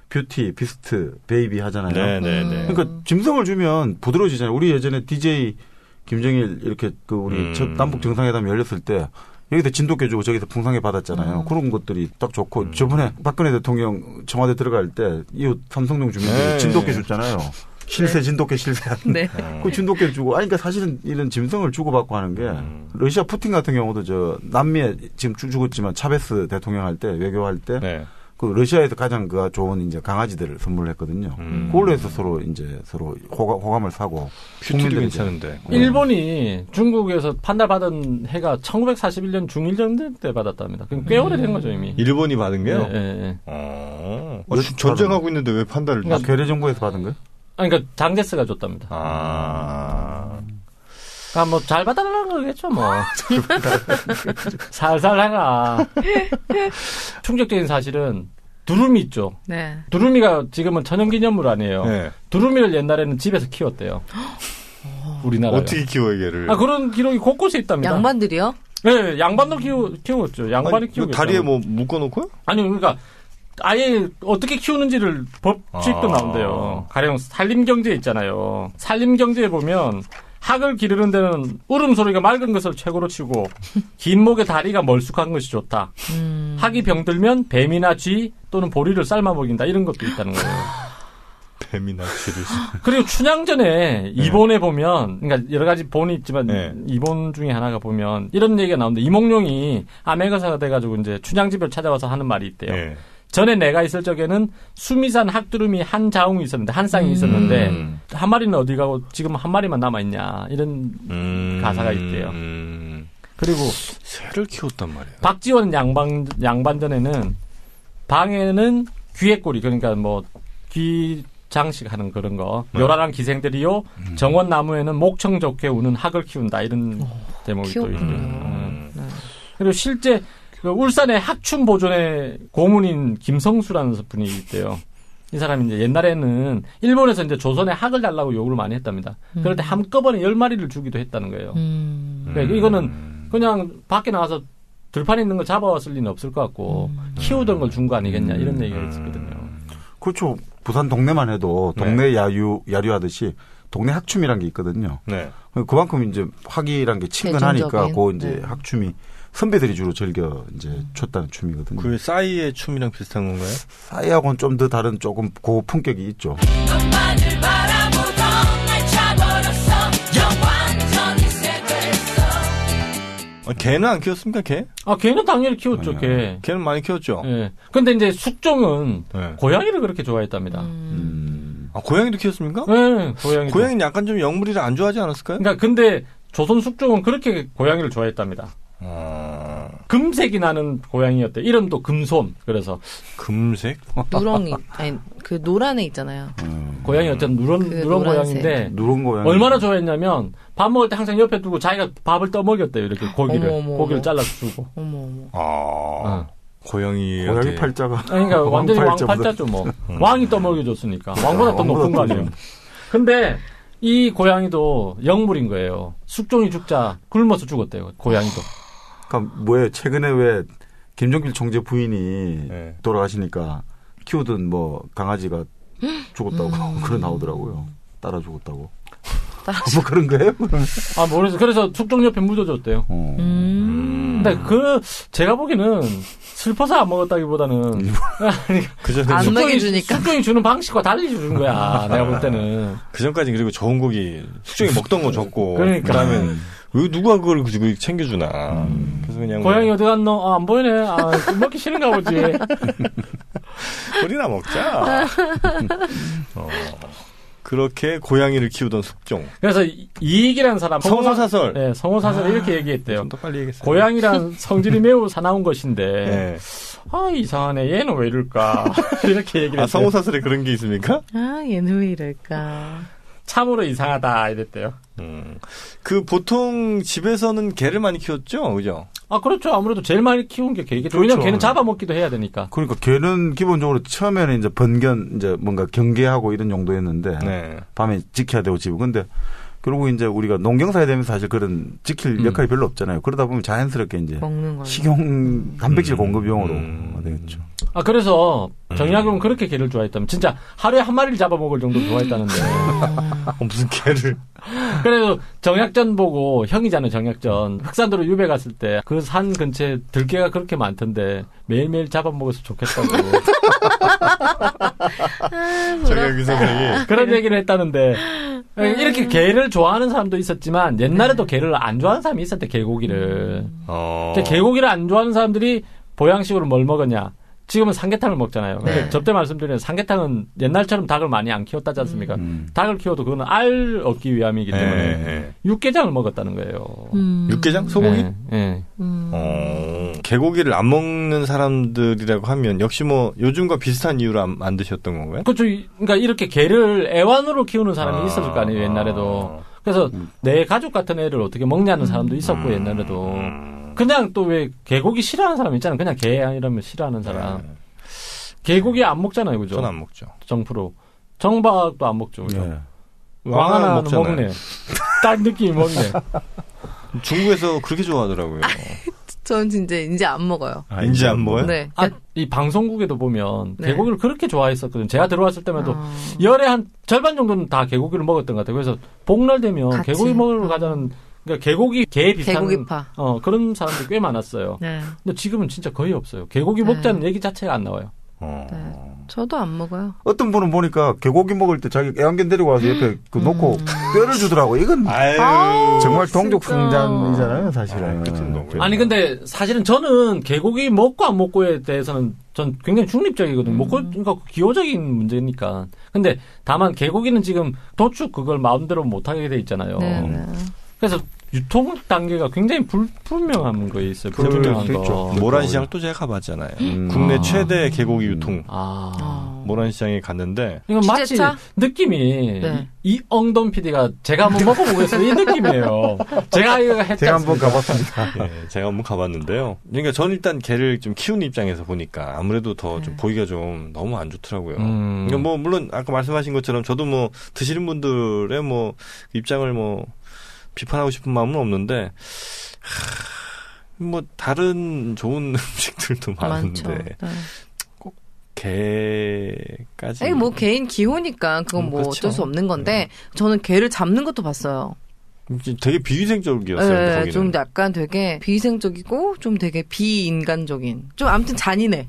뷰티, 비스트, 베이비 하잖아요. 네네네. 그러니까 짐승을 주면 부드러워지잖아요. 우리 예전에 DJ 김정일 이렇게 그 우리 첫 남북 정상회담 열렸을 때 여기다 진돗개 주고 저기다 풍상개 받았잖아요. 그런 것들이 딱 좋고 저번에 박근혜 대통령 청와대 들어갈 때 이웃 삼성동 주민들이 진돗개 줬잖아요. 실세 진돗개 실세. 네. 그 진돗개 주고 그러니까 사실은 이런 짐승을 주고받고 하는 게 러시아 푸틴 같은 경우도 저 남미에 지금 죽었지만 차베스 대통령 할 때 외교할 때 네. 그 러시아에서 가장 그 좋은 이제 강아지들을 선물했거든요. 그걸로 해서 서로 호감을 사고. 뷰티도 괜찮은데. 일본이 중국에서 판단받은 해가 1941년 중일전 때 받았답니다. 그럼 꽤 오래된 거죠 이미. 일본이 받은 게요? 네. 전쟁하고 있는데 왜 판단을? 그러니까 괴뢰 정부에서 받은 거예요? 그러니까 장제스가 줬답니다. 그러니까 뭐 잘 받아달라는 거겠죠 뭐. 살살 해라. 충격적인 사실은 두루미 있죠. 네. 두루미가 지금은 천연기념물 아니에요. 네. 두루미를 옛날에는 집에서 키웠대요. 우리나라. 어떻게 키워요, 걔를? 그런 기록이 곳곳에 있답니다. 양반들이요? 네, 양반도 키웠죠. 양반이 키우고. 다리에 뭐 묶어놓고요? 아니, 그러니까 아예 어떻게 키우는지를 법칙도 나온대요. 가령 산림경제 있잖아요. 산림경제에 보면 학을 기르는 데는 울음소리가 맑은 것을 최고로 치고 긴 목의 다리가 멀쑥한 것이 좋다. 학이 병들면 뱀이나 쥐 또는 보리를 삶아 먹인다. 이런 것도 있다는 거예요. 뱀이나 쥐를. 그리고 춘향전에 이본에 보면 그러니까 여러 가지 본이 있지만 이본 중에 하나가 보면 이런 얘기가 나오는데 이몽룡이 암행어사가 돼가지고 이제 춘향집을 찾아와서 하는 말이 있대요. 네. 전에 내가 있을 적에는 수미산 학두루미 한 자웅이 있었는데 한 쌍이 있었는데 한 마리는 어디 가고 지금 한 마리만 남아 있냐 이런 가사가 있대요. 그리고 새를 키웠단 말이에요. 박지원 양반전에는 방에는 귀에꼬리 그러니까 뭐 귀 장식하는 그런 거 요란한 기생들이요 정원 나무에는 목청 좋게 우는 학을 키운다 이런 대목이 또 있고요. 그리고 실제 그 울산의 학춤 보존의 고문인 김성수라는 분이 있대요. 이 사람이 이제 옛날에는 일본에서 이제 조선에 학을 달라고 요구를 많이 했답니다. 그럴 때 한꺼번에 10마리를 주기도 했다는 거예요. 그러니까 이거는 그냥 밖에 나가서 들판에 있는 거 잡아왔을 리는 없을 것 같고 키우던 걸 준 거 아니겠냐 이런 얘기가 있었거든요. 그렇죠. 부산 동네만 해도 동네 야류하듯이 동네 학춤이란 게 있거든요. 네. 그만큼 이제 학이란 게 친근하니까 그 이제 학춤이 선배들이 주로 즐겨 이제 췄다는 춤이거든요. 그 싸이의 춤이랑 비슷한 건가요? 싸이하고는 좀 더 다른 조금 고품격이 있죠. 개는 안 키웠습니까, 개? 개는 당연히 키웠죠, 개. 개는 많이 키웠죠. 예. 근데 이제 숙종은 고양이를 그렇게 좋아했답니다. 고양이도 키웠습니까? 네, 고양이는 약간 좀 영물이를 안 좋아하지 않았을까요? 그러니까 근데 조선 숙종은 그렇게 고양이를 좋아했답니다. 금색이 나는 고양이였대. 이름도 금손. 그래서 금색? 누렁이 아니 그 노란 애 있잖아요. 고양이 어쨌든 누런 고양인데 누런 고양이 얼마나 좋아했냐면 밥 먹을 때 항상 옆에 두고 자기가 밥을 떠먹였대요. 이렇게 고기를 잘라주고. 고양이 팔자가. 그러니까 완전히 왕팔자죠 뭐. 왕이 떠먹여줬으니까. 왕보다 더 높은 거 아니에요. 근데 이 고양이도 영물인 거예요. 숙종이 죽자 굶어서 죽었대요. 고양이도. 그러니까 뭐예요? 최근에 왜 김종필 총재 부인이 돌아가시니까 키우던 뭐 강아지가 죽었다고 그런 나오더라고요. 따라 죽었다고. 뭐 그런 거예요? 모르겠어요. 그래서 숙종 옆에 묻어줬대요. 근데 제가 보기에는 슬퍼서 안 먹었다기보다는 안 먹여주니까 숙종이 주는 방식과 달리 주는 거야. 내가 볼 때는. 그 전까지 그리고 좋은 고기 숙종이 먹던 거 줬고. 그러니까. 그다음에 왜 누가 그걸 챙겨주나. 그래서 그냥 고양이 어디 갔노? 안 보이네. 먹기 싫은가 보지. 우리나 먹자. 그렇게 고양이를 키우던 숙종. 그래서 이익이라는 사람 성호사설. 네, 성호사설 이렇게 얘기했대요. 좀 더 빨리 얘기했어요. 고양이란 성질이 매우 사나운 것인데 이상하네. 얘는 왜 이럴까? 이렇게 얘기를 했어요. 성호사설에 그런 게 있습니까? 얘는 왜 이럴까? 참으로 이상하다 이랬대요. 보통 집에서는 개를 많이 키웠죠, 그죠? 그렇죠. 아무래도 제일 많이 키운 게 개겠죠. 그렇죠. 왜냐면 개는 잡아먹기도 해야 되니까. 그러니까 개는 기본적으로 처음에는 이제 번견, 이제 뭔가 경계하고 이런 용도였는데, 밤에 지켜야 되고 집은. 근데, 그리고 이제 우리가 농경사에 되면서 사실 그런 지킬 역할이 별로 없잖아요. 그러다 보면 자연스럽게 이제 먹는 거예요. 식용 단백질 공급용으로 되겠죠. 그래서 정약용은 그렇게 개를 좋아했다면 진짜 하루에 한 마리를 잡아먹을 정도로 좋아했다는데. 무슨 개를. 그래도 정약전 보고 형이잖아요. 정약전. 흑산도로 유배 갔을 때 그 산 근처에 들개가 그렇게 많던데 매일매일 잡아먹어서 좋겠다고. 정약용 선생이 그런 얘기를 했다는데 이렇게 개를 좋아하는 사람도 있었지만 옛날에도 개를 안 좋아하는 사람이 있었대. 개고기를. 개고기를 안 좋아하는 사람들이 보양식으로 뭘 먹었냐. 지금은 삼계탕을 먹잖아요. 근데 접대 말씀드리면 삼계탕은 옛날처럼 닭을 많이 안 키웠다지 않습니까? 닭을 키워도 그거는 알 얻기 위함이기 때문에 육개장을 먹었다는 거예요. 육개장? 소고기? 네. 개고기를 안 먹는 사람들이라고 하면 역시 뭐 요즘과 비슷한 이유로 안 드셨던 건가요? 그렇죠. 그러니까 이렇게 개를 애완으로 키우는 사람이 있었을 거 아니에요, 옛날에도. 그래서 내 가족 같은 애를 어떻게 먹냐는 사람도 있었고, 옛날에도. 그냥 또 왜 개고기 싫어하는 사람 있잖아요. 그냥 개 이러면 싫어하는 사람. 개고기 안 먹잖아요, 그죠? 저는 안 먹죠. 정프로. 정박도 안 먹죠, 그죠? 왕하나는 먹네. 딱 느낌이 먹네. 중국에서 그렇게 좋아하더라고요. 전 진짜 이제 안 먹어요. 이제 안 먹어요? 네. 이 방송국에도 보면 개고기를 그렇게 좋아했었거든요. 제가 들어왔을 때만 해도 열에 한 절반 정도는 다 개고기를 먹었던 것 같아요. 그래서 복날 되면 같이. 개고기 먹으러 가자는 그러니까 개고기, 개 비슷한 개고기파. 그런 사람들이 꽤 많았어요. 네. 근데 지금은 진짜 거의 없어요. 개고기 먹자는 얘기 자체가 안 나와요. 네. 저도 안 먹어요. 어떤 분은 보니까 개고기 먹을 때 자기 애완견 데리고 와서 옆에 놓고 뼈를 주더라고. 이건 정말 동족성장이잖아요, 사실은. 아니 근데 사실은 저는 개고기 먹고 안 먹고에 대해서는 전 굉장히 중립적이거든요. 그러니까 기호적인 문제니까. 근데 다만 개고기는 지금 도축 그걸 마음대로 못하게 돼 있잖아요. 네. 그래서 유통 단계가 굉장히 불분명한 거에 있어요. 불분명한 거. 모란시장 또 제가 가봤잖아요. 국내 최대 개고기 유통. 모란시장에 갔는데. 이건 마치 느낌이 이 엉돈 PD가 제가 한번 먹어보겠어요. 이 느낌이에요. 제가 이거 했잖아요. 제가 한번 가봤습니다. 네, 제가 한번 가봤는데요. 그러니까 저는 일단 개를 좀 키우는 입장에서 보니까 아무래도 더 좀 보기가 좀 너무 안 좋더라고요. 그러니까 뭐 물론 아까 말씀하신 것처럼 저도 뭐 드시는 분들의 뭐 입장을 뭐 비판하고 싶은 마음은 없는데 뭐 다른 좋은 음식들도 많은데 꼭 개까지. 아니 뭐 개인 기호니까 그건 뭐 그렇죠. 어쩔 수 없는 건데 저는 개를 잡는 것도 봤어요. 되게 비위생적이었어요. 네, 거기는. 좀 약간 되게 비위생적이고 좀 되게 비인간적인. 좀 아무튼 잔인해.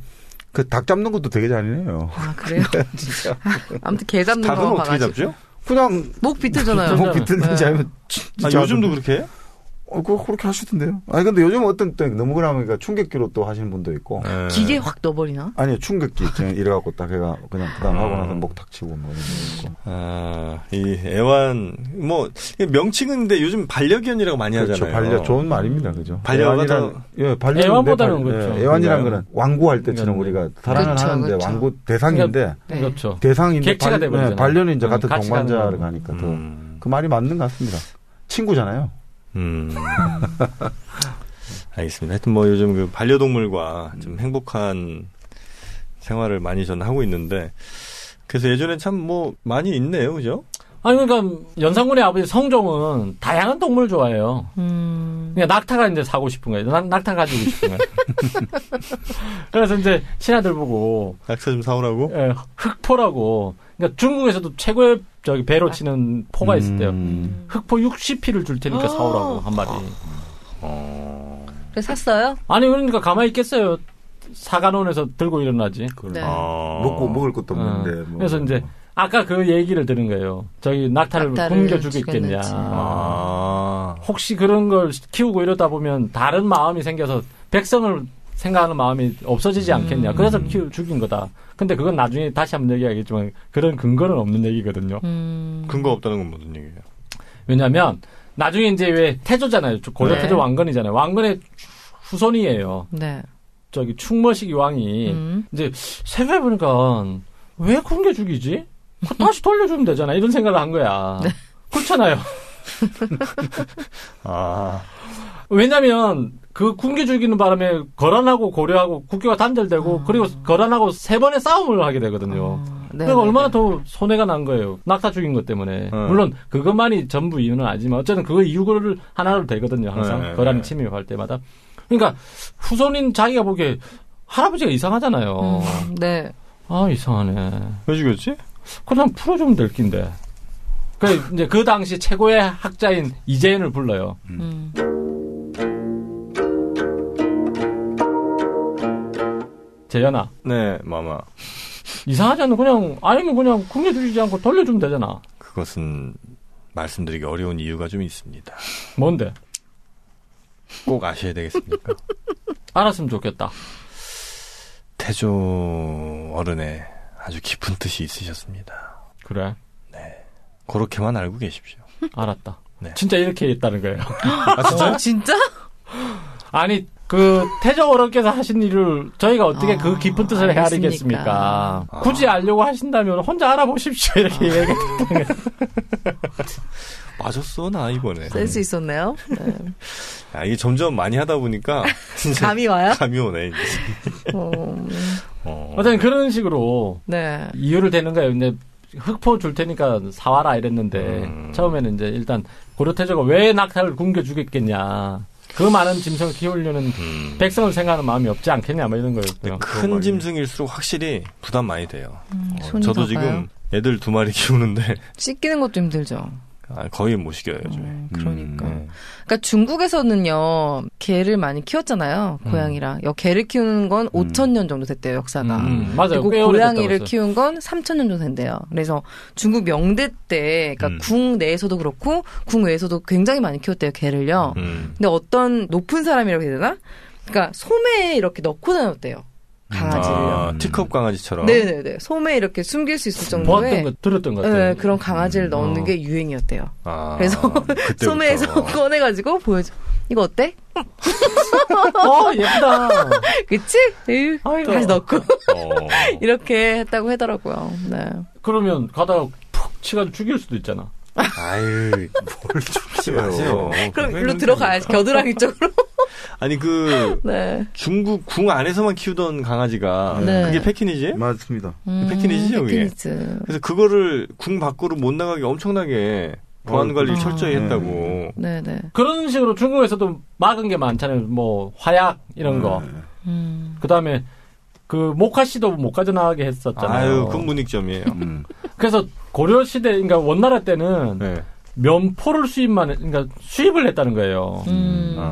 그 닭 잡는 것도 되게 잔인해요. 아 그래요? 진짜. 아무튼 개 잡는 거 봐가지고. 닭은 어떻게 봐가지고. 잡죠? 그냥 목 비틀잖아요. 목 비틀는지 아니면 요즘도 그렇게 해요? 그렇게 하시던데요. 아니 근데 요즘 어떤 때 너무 그러니까 충격기로 또 하시는 분도 있고. 기계 확 넣어버리나? 아니요 충격기 이래갖고 딱 해가 그냥 그다음 하고 나서 목 탁 치고 뭐 이런 거 있고. 이 애완 뭐 명칭인데 요즘 반려견이라고 많이 그렇죠. 하잖아요. 반려 좋은 말입니다, 그죠? 반려견. 예, 애완보다는 그렇죠. 애완이라는 거는 왕구할 때처럼 우리가 사랑을 그렇죠, 하는데 그렇죠. 왕구 대상인데 그렇죠. 대상인데 객체가 돼버리잖아요. 반려는 이제 같은 동반자를 가니까 더 그 말이 맞는 것 같습니다. 친구잖아요. 알겠습니다. 하여튼 뭐 요즘 그 반려동물과 좀 행복한 생활을 많이 저는 하고 있는데 그래서 예전에 참 뭐 많이 있네요, 그죠? 아니 그러니까 연산군의 아버지 성종은 다양한 동물 좋아해요. 그냥 낙타가 이제 사고 싶은 거예요. 낙타 가지고 싶은 거예요. 그래서 이제 신하들 보고 낙타 좀 사오라고? 예, 흑포라고. 그러니까 중국에서도 최고의 저기 배로 치는 포가 있을 때요. 흑포 60피를 줄 테니까 사오라고 한 마리. 그래서 샀어요? 아니 그러니까 가만히 있겠어요. 사관원에서 들고 일어나지. 네. 먹을 것도 없는데. 뭐. 그래서 이제 아까 그 얘기를 들은 거예요. 저기 낙타를 굶겨주겠겠냐. 혹시 그런 걸 키우고 이러다 보면 다른 마음이 생겨서 백성을 생각하는 마음이 없어지지 않겠냐. 그래서 죽인 거다. 근데 그건 나중에 다시 한번 얘기하겠지만 그런 근거는 없는 얘기거든요. 근거 없다는 건 무슨 얘기예요? 왜냐하면 나중에 이제 왜 태조잖아요. 고려 태조 왕건이잖아요. 왕건의 후손이에요. 네. 저기 충머식 왕이 이제 생각해보니까 왜 굶겨 죽이지? 다시 돌려주면 되잖아. 이런 생각을 한 거야. 네. 그렇잖아요. 왜냐면 그 굶겨 죽이는 바람에 거란하고 고려하고 국교가 단절되고 그리고 거란하고 3번의 싸움을 하게 되거든요. 그러니까 얼마나 더 손해가 난 거예요. 낙타 죽인 것 때문에. 물론 그것만이 전부 이유는 아니지만 어쨌든 그거 이유를 하나로 되거든요. 항상 거란이 침입할 때마다. 그러니까 후손인 자기가 보기에 할아버지가 이상하잖아요. 네. 아, 이상하네. 왜 죽였지? 그냥 풀어주면 될 낀데. 이제 그 당시 최고의 학자인 이재현을 불러요. 재현아. 네, 마마. 이상하잖아. 아니면 그냥 궁여주지 않고 돌려주면 되잖아. 그것은 말씀드리기 어려운 이유가 좀 있습니다. 뭔데? 꼭 아셔야 되겠습니까? 알았으면 좋겠다. 태조 어른의 아주 깊은 뜻이 있으셨습니다. 그래? 네. 그렇게만 알고 계십시오. 알았다. 네. 진짜 이렇게 했다는 거예요. 아, 진짜요? 진짜? 아니, 태조 어른께서 하신 일을 저희가 어떻게 그 깊은 뜻을 헤아리겠습니까? 굳이 알려고 하신다면 혼자 알아보십시오. 이렇게 얘기했다는 거예요. 맞았어, 나 이번에. 센스 있었네요. 네. 아, 이게 점점 많이 하다 보니까. 진짜 감이 와요? 감이 오네, 이제. 어쨌든 그런 식으로. 네. 이유를 대는 거예요. 근데 흑포 줄 테니까 사와라 이랬는데, 처음에는 이제 일단 고려태조가 왜 낙타를 굶겨 주겠겠냐. 그 많은 짐승을 키우려는 백성을 생각하는 마음이 없지 않겠냐, 뭐 이런 거였고요. 큰 짐승일수록 확실히 부담 많이 돼요. 가요? 저도 지금 애들 2마리 키우는데. 씻기는 것도 힘들죠. 거의 못 시켜요, 요즘에. 그러니까. 그러니까 중국에서는요, 개를 많이 키웠잖아요. 고양이랑. 개를 키우는 건 5,000년 정도 됐대요, 역사가. 맞아요. 그리고 고양이를 키운 건 3,000년 정도 된대요. 그래서 중국 명대 때, 그러니까 궁 내에서도 그렇고, 궁 외에서도 굉장히 많이 키웠대요, 개를요. 근데 어떤 높은 사람이라고 해야 되나? 그러니까 소매에 이렇게 넣고 다녔대요. 강아지를요. 티컵 강아지처럼. 네네네. 소매에 이렇게 숨길 수 있을 정도의. 들었던 것 같아요. 네, 그런 강아지를 넣는 게 유행이었대요. 그래서 소매에서 꺼내가지고 보여줘. 이거 어때? 예쁘다. 그치? 다시 넣고. 이렇게 했다고 하더라고요. 네. 그러면 가다가 푹 치가지고 죽일 수도 있잖아. 아유, 뭘 죽지 마세요. 그럼 일로 들어가야지. 겨드랑이 쪽으로. 아니 네. 중국 궁 안에서만 키우던 강아지가 네. 그게 패키니지? 맞습니다. 패키니지요, 그게. 패키니즈. 그래서 그거를 궁 밖으로 못 나가게 엄청나게 보안 관리를 철저히 했다고. 네네. 그런 식으로 중국에서도 막은 게 많잖아요. 뭐 화약 이런 거. 그다음에 그 목화 씨도 못 가져나가게 했었잖아요. 아유, 그건 문익점이에요. 그래서 고려 시대, 그러니까 원나라 때는 면포를 그러니까 수입을 했다는 거예요.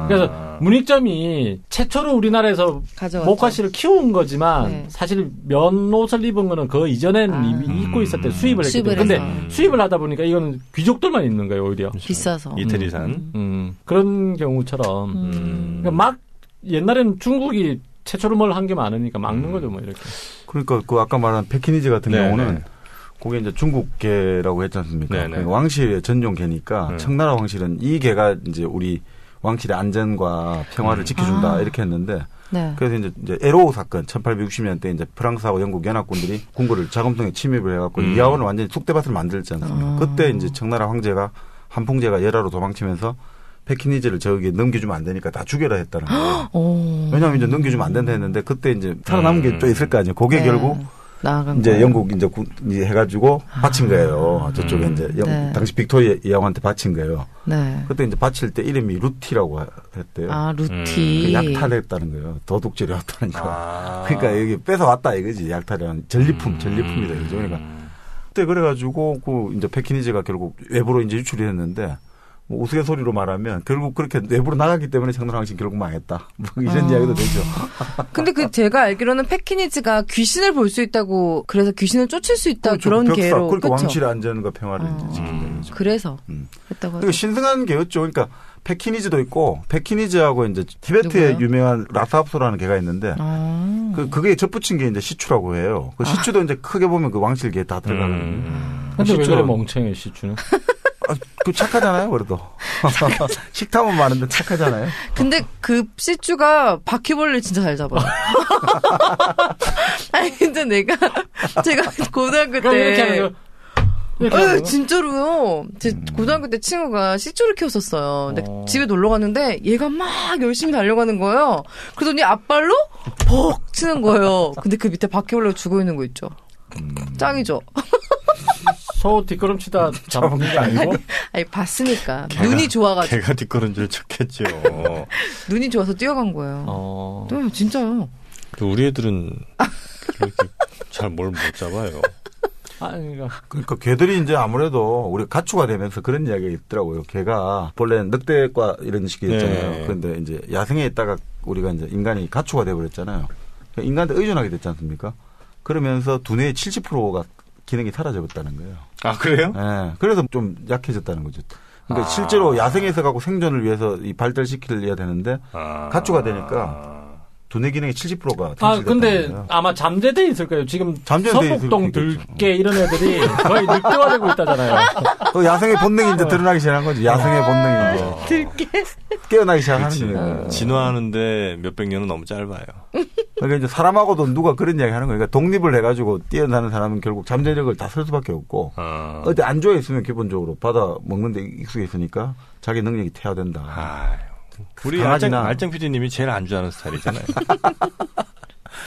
그래서 문익점이 최초로 우리나라에서 목화씨를 키운 거지만 사실 면옷을 입은 거는 그 이전에는 이미 입고 있었대. 수입을 했기 때문에. 근데 수입을 하다 보니까 이거는 귀족들만 입는 거예요, 오히려. 비싸서. 이태리산. 그런 경우처럼. 그러니까 막 옛날에는 중국이 최초로 뭘 한 게 많으니까 막는 거죠, 뭐 이렇게. 그러니까 그 아까 말한 패키니즈 같은 경우는 그게 이제 중국개라고 했지 않습니까? 그러니까 왕실의 전용 개니까 청나라 왕실은 이 개가 이제 우리 왕실의 안전과 평화를 지켜준다 이렇게 했는데 그래서 이제 에로우 사건 1860년 때 이제 프랑스하고 영국 연합군들이 궁궐을 자금통에 침입을 해갖고 이하원을 완전히 쑥대밭을 만들지 않습니까? 그때 이제 청나라 황제가 한풍제가 열하로 도망치면서 패키니즈를 저기 넘겨주면 안 되니까 다 죽여라 했다는 거예요. 왜냐하면 이제 넘겨주면 안 된다 했는데 그때 이제 살아남은 게 또 있을 거 아니에요. 그게 결국 이제 거예요. 영국 이제 해가지고 바친 거예요. 저쪽에 이제 당시 빅토리아 여왕한테 바친 거예요. 그때 이제 바칠 때 이름이 루티라고 했대요. 아, 루티. 약탈했다는 거예요. 도둑질이 왔다는 거. 그러니까 여기 뺏어왔다 이거지. 약탈이란 전리품이다 이거죠. 그러니까 그때 그래가지고 그 이제 패키니즈가 결국 외부로 이제 유출이 됐는데. 뭐 우스갯소리로 말하면 결국 그렇게 내부로 나갔기 때문에 청나라 왕실 결국 망했다. 뭐 이런 이야기도 되죠. 근데 제가 알기로는 패키니즈가 귀신을 볼 수 있다고 그래서 귀신을 쫓을 수 있다 그렇죠. 그런 개로. 그러니까 왕실의 안전과 평화를 지킨다는 거죠. 그래서 했다고 하죠. 신성한 개였죠. 그러니까 패키니즈도 있고 패키니즈하고 이제 티베트에 유명한 라사합소라는 개가 있는데 그게 접붙인 게 이제 시추라고 해요. 그 시추도 이제 크게 보면 그 왕실 개 다 들어가거든요. 근데 왜 그래 멍청해 시추는? 그 착하잖아요, 그래도. 식탐은 많은데 착하잖아요. 근데 그 시추가 바퀴벌레 진짜 잘 잡아요. 아니, 근데 제가 고등학교 때. 진짜로요. 제 고등학교 때 친구가 시추를 키웠었어요. 근데 집에 놀러 갔는데 얘가 막 열심히 달려가는 거예요. 그러더니 앞발로 퍽 치는 거예요. 근데 그 밑에 바퀴벌레가 죽어 있는 거 있죠. 짱이죠. 소 뒷걸음치다 잡은 게 아니고? 아니, 봤으니까. 눈이 좋아가지고. 걔가 뒷걸음질 쳤겠죠. 눈이 좋아서 뛰어간 거예요. 네, 진짜요. 우리 애들은 그렇게 잘 뭘 못 잡아요. 그러니까 개들이 이제 아무래도 우리 가축화 되면서 그런 이야기가 있더라고요. 개가 본래 늑대과 이런 식이었잖아요. 네. 그런데 이제 야생에 있다가 우리가 이제 인간이 가축화 돼버렸잖아요. 인간한테 의존하게 됐지 않습니까? 그러면서 두뇌의 70%가 기능이 사라져버렸다는 거예요. 아, 그래요? 네. 그래서 좀 약해졌다는 거죠. 그러니까 실제로 야생에서 갖고 생존을 위해서 이 발달시켜야 되는데 가축화 되니까 두뇌 기능의 70%가 근데 거예요. 아마 잠재돼 있을 거예요. 지금 서북동 들깨 이런 애들이 거의 늑대화되고 있다잖아요. 그 야생의 본능이 이제 드러나기 시작한 거죠. 야생의 본능이 이제 들깨 깨어나기 시작하는 거예요. 진화하는데 몇백 년은 너무 짧아요. 그러니까 이제 사람하고도 누가 그런 이야기 하는 거예요. 그러니까 독립을 해가지고 뛰어나는 사람은 결국 잠재력을 다 쓸 수밖에 없고 어디 안 좋아 있으면 기본적으로 받아 먹는데 익숙해 있으니까 자기 능력이 퇴화된다. 우리 알짱 PD님이 제일 안 좋아하는 스타일이잖아요.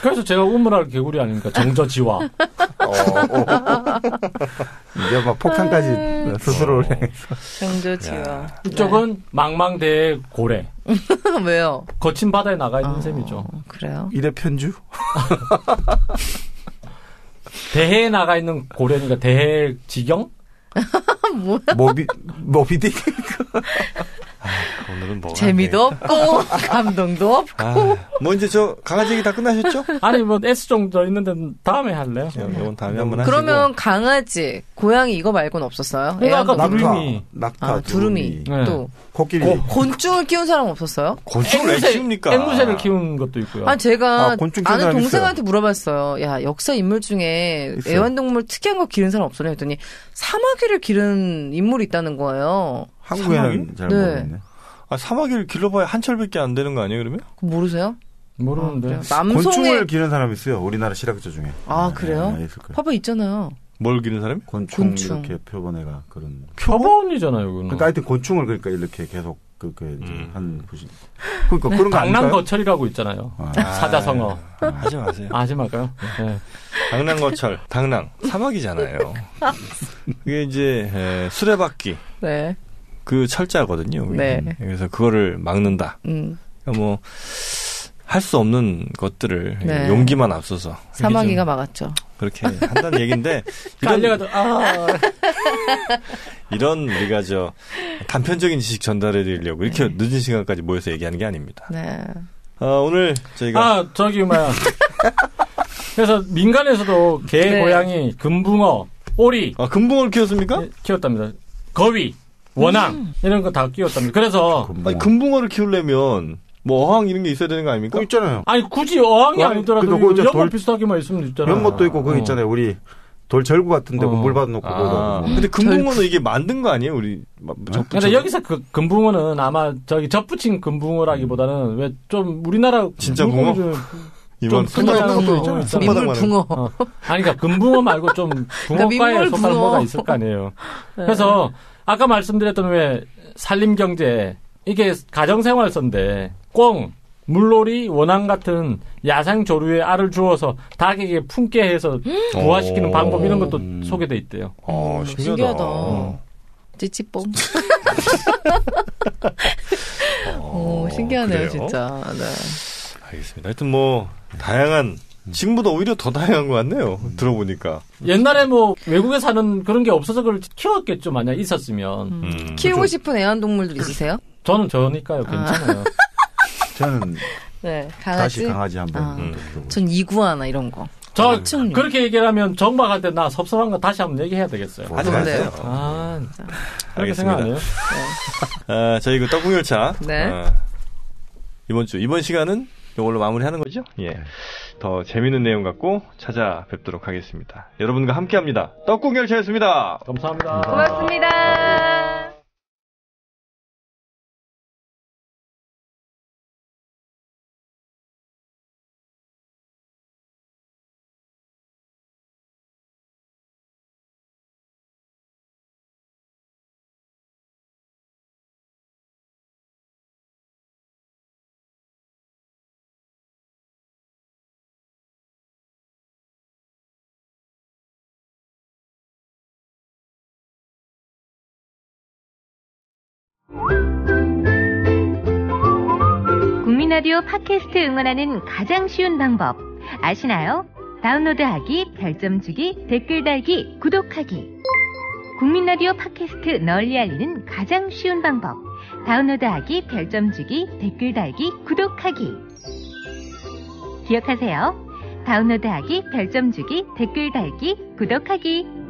그래서 제가 우물할 개구리 아닙니까? 정저지화. 이제 막 폭탄까지 스스로를 향해서. 정저지화. 이쪽은 망망대해 고래. 왜요? 거친 바다에 나가 있는 셈이죠. 그래요? 이래 편주? 대해에 나가 있는 고래니까 대해 지경? 뭐야? 모비딕? 오늘은 뭐 재미도 없고 감동도 없고. 뭐 이제 저 강아지 얘기 다 끝나셨죠? 아니 뭐 S 정도 있는데 다음에 할래요? 이건 다음에 한번 하시고. 그러면 강아지, 고양이 이거 말고는 없었어요? 아까 두루미. 낙타, 두루미. 네. 또 코끼리. 곤충을 키운 사람 없었어요? 곤충을 왜 키웁니까? 앵무새를 키우는 것도 있고요. 제가 아는 동생한테 물어봤어요. 야, 역사 인물 중에 있어요. 애완동물 특이한 거 기른 사람 없었냐 했더니 사마귀를 기른 인물이 있다는 거예요. 한국에는 잘 모르겠네. 사마귀를 길러봐야 한철밖에 안 되는 거 아니에요, 그러면? 모르세요? 모르는데. 곤충을 기르는 사람이 있어요. 우리나라 실학자 중에. 그래요? 봐봐, 있잖아요. 뭘 기르는 사람이? 곤충. 이렇게 표본애가 그런. 표본이잖아요, 그거는. 그러니까 하여튼 곤충을 그러니까 이렇게 계속 그렇게 이제 한 부신. 그러니까 그런 거 아닐까요? 당랑거철이라고 있잖아요. 사자성어. 하지 마세요. 하지 말까요? 네. 당랑거철, 당랑 사마귀잖아요. 그게 이제 수레바퀴. 네. 그 철자거든요. 네. 그래서 그거를 막는다. 그러니까 뭐 할 수 없는 것들을 용기만 앞서서 사마귀가 막았죠. 그렇게 한다는 얘기인데 이런 우리가 저 단편적인 지식 전달해드리려고 이렇게 늦은 시간까지 모여서 얘기하는 게 아닙니다. 네. 오늘 저희가 그래서 민간에서도 개, 고양이, 금붕어, 오리. 금붕어를 키웠습니까? 네, 키웠답니다. 거위, 원앙 이런 거 다 키웠답니다. 그래서 금붕어를 키우려면 뭐 어항 이런 게 있어야 되는 거 아닙니까? 있잖아요. 아니 굳이 어항이 아니더라도 연못 비슷하게만 있으면 있잖아요. 연못도 있고 그거 있잖아요. 우리 돌절구 같은데 물 받아놓고 근데 금붕어는 이게 만든 거 아니에요? 우리 근데 여기서 그 금붕어는 아마 저기 접붙인 금붕어라기보다는 왜 좀 우리나라 진짜 붕어? 좀 민물 붕어. 아니 그러니까 금붕어 말고 좀 붕어과에 속하는 뭐가 있을 거 아니에요. 그래서 아까 말씀드렸던 왜 산림경제 이게 가정생활서인데 꿩, 물놀이, 원앙 같은 야생 조류의 알을 주워서 닭에게 품게 해서 부화시키는 방법 이런 것도 소개돼 있대요. 신기하다. 찌찌뽕. 신기하네요, 그래요? 진짜. 네. 알겠습니다. 하여튼 뭐 다양한 지금보다 오히려 더 다양한 것 같네요. 들어보니까. 옛날에 뭐 외국에 사는 그런 게 없어서 그걸 키웠겠죠. 만약 있었으면. 키우고 싶은 애완동물들 있으세요? 저는 저니까요. 괜찮아요. 저는 네, 다시 강아지 한번. 전 이구아나 이런 거. 저 그렇게 얘기를 하면 정박할 때 나 섭섭한 거 다시 한번 얘기해야 되겠어요. 하지 마세요. 그렇게 생각 안 해요? 네. 저희 그 떡국열차. 네. 이번 시간은 이걸로 마무리하는 거죠? 예. 더 재밌는 내용 갖고 찾아뵙도록 하겠습니다. 여러분과 함께합니다. 떡국열차였습니다. 감사합니다. 고맙습니다. 국민라디오 팟캐스트 응원하는 가장 쉬운 방법 아시나요? 다운로드하기, 별점 주기, 댓글 달기, 구독하기. 국민라디오 팟캐스트 널리 알리는 가장 쉬운 방법. 다운로드하기, 별점 주기, 댓글 달기, 구독하기. 기억하세요. 다운로드하기, 별점 주기, 댓글 달기, 구독하기.